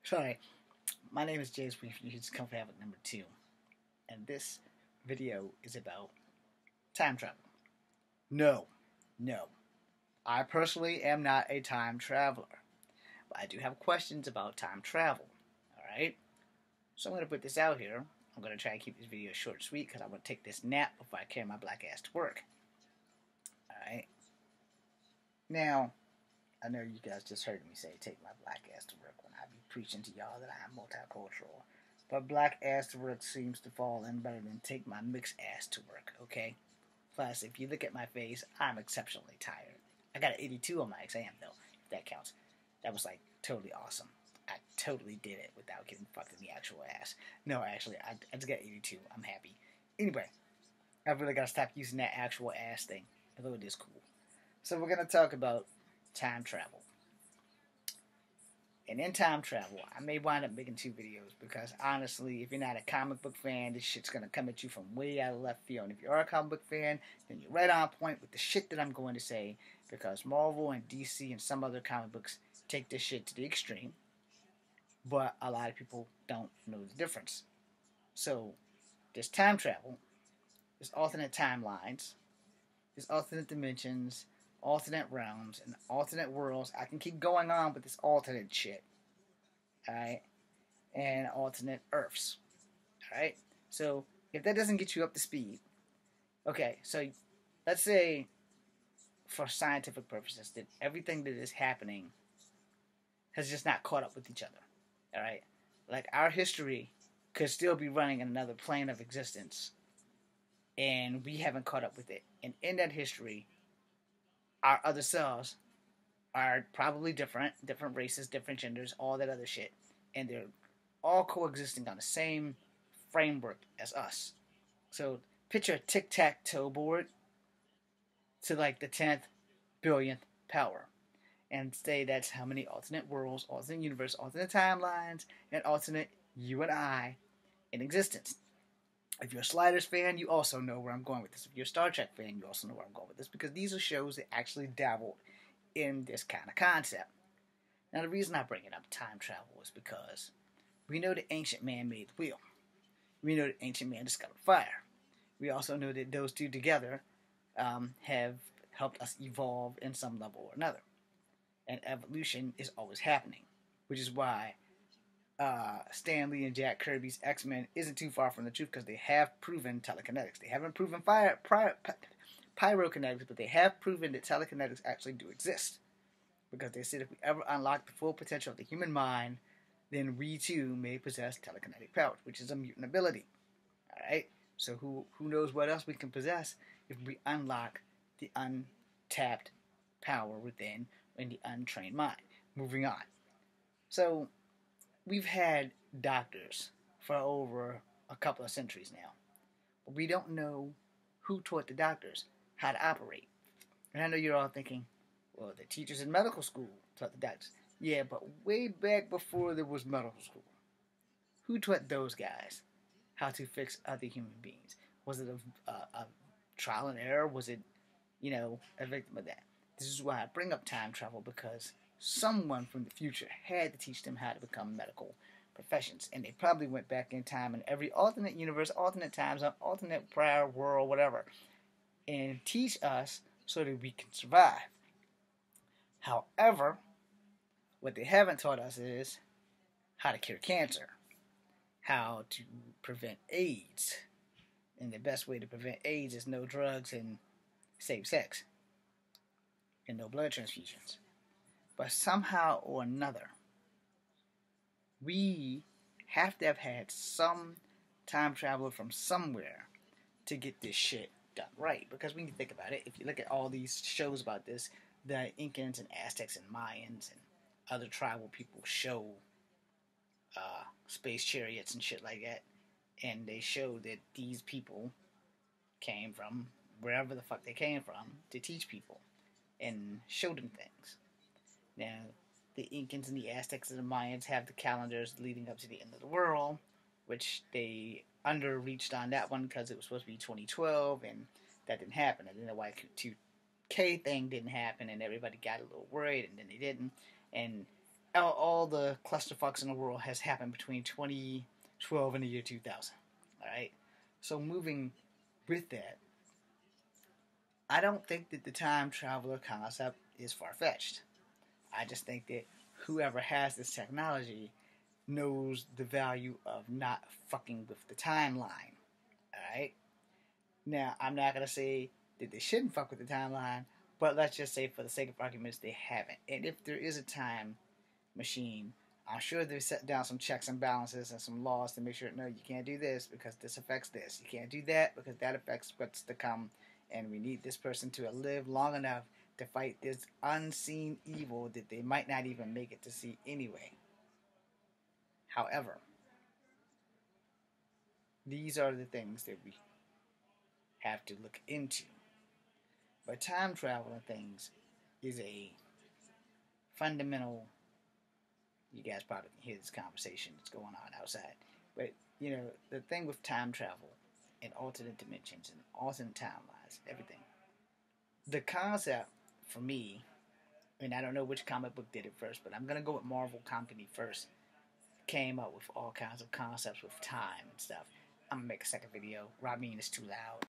Sorry, my name is James Brief, and here's Comfort Havoc number 2. And this video is about time travel. No. I personally am not a time traveler. But I do have questions about time travel. Alright? So I'm going to put this out here. I'm going to try and keep this video short and sweet because I'm going to take this nap before I carry my black ass to work. Alright? Now, I know you guys just heard me say take my black ass to work when I be preaching to y'all that I'm multicultural. But black ass to work seems to fall in better than take my mixed ass to work, okay? Plus, if you look at my face, I'm exceptionally tired. I got an 82 on my exam, though, if that counts. That was, like, totally awesome. I totally did it without getting fucked in the actual ass. No, actually, I just got 82. I'm happy. Anyway, I really got to stop using that actual ass thing, although it is cool. So we're going to talk about time travel. And in time travel, I may wind up making 2 videos because honestly, if you're not a comic book fan, this shit's going to come at you from way out of left field. And if you are a comic book fan, then you're right on point with the shit that I'm going to say because Marvel and DC and some other comic books take this shit to the extreme. But a lot of people don't know the difference. So, there's time travel, there's alternate timelines, there's alternate dimensions, alternate realms, and alternate worlds. I can keep going on with this alternate shit. Alright? And alternate Earths. Alright? So, if that doesn't get you up to speed, okay, so let's say, for scientific purposes, that everything that is happening has just not caught up with each other. Alright? Like, our history could still be running in another plane of existence, and we haven't caught up with it. And in that history, our other selves are probably different races, different genders, all that other shit. And they're all coexisting on the same framework as us. So picture a tic-tac-toe board to like the 10th billionth power. And say that's how many alternate worlds, alternate universe, alternate timelines, and alternate you and I in existence. If you're a Sliders fan, you also know where I'm going with this. If you're a Star Trek fan, you also know where I'm going with this. Because these are shows that actually dabbled in this kind of concept. Now, the reason I bring it up, time travel, is because we know the ancient man made the wheel. We know the ancient man discovered fire. We also know that those two together have helped us evolve in some level or another. And evolution is always happening. Which is why Stan Lee and Jack Kirby's X-Men isn't too far from the truth because they have proven telekinetics. They haven't proven pyrokinetics, but they have proven that telekinetics actually do exist. Because they said if we ever unlock the full potential of the human mind, then we too may possess telekinetic powers, which is a mutant ability. Alright? So who knows what else we can possess if we unlock the untapped power within in the untrained mind. Moving on. So, we've had doctors for over a couple of centuries now. But we don't know who taught the doctors how to operate. And I know you're all thinking, well, the teachers in medical school taught the doctors. Yeah, but way back before there was medical school, who taught those guys how to fix other human beings? Was it a trial and error? Was it, a victim of that? This is why I bring up time travel, because someone from the future had to teach them how to become medical professions. And they probably went back in time in every alternate universe, alternate time zone, alternate prior world, whatever, and teach us so that we can survive. However, what they haven't taught us is how to cure cancer, how to prevent AIDS. And the best way to prevent AIDS is no drugs and safe sex. And no blood transfusions. But somehow or another, we have to have had some time traveler from somewhere to get this shit done right. Because when you think about it, if you look at all these shows about this, the Incans and Aztecs and Mayans and other tribal people show space chariots and shit like that. And they show that these people came from wherever the fuck they came from to teach people and show them things. Now, the Incans and the Aztecs and the Mayans have the calendars leading up to the end of the world, which they underreached on that one because it was supposed to be 2012, and that didn't happen. And then the Y2K thing didn't happen, and everybody got a little worried, and then they didn't. And all the clusterfucks in the world has happened between 2012 and the year 2000. All right. So moving with that, I don't think that the time traveler concept is far fetched. I just think that whoever has this technology knows the value of not fucking with the timeline. Alright? Now, I'm not going to say that they shouldn't fuck with the timeline, but let's just say for the sake of arguments, they haven't. And if there is a time machine, I'm sure they've set down some checks and balances and some laws to make sure, no, you can't do this because this affects this. You can't do that because that affects what's to come. And we need this person to live long enough to fight this unseen evil that they might not even make it to see anyway. However, these are the things that we have to look into. But time travel and things is a fundamental. You guys probably can hear this conversation that's going on outside. But, you know, the thing with time travel and alternate dimensions and alternate timelines, everything. The concept, for me, and I don't know which comic book did it first, but I'm going to go with Marvel Company first, came up with all kinds of concepts with time and stuff. I'm going to make a second video. Ramin is too loud.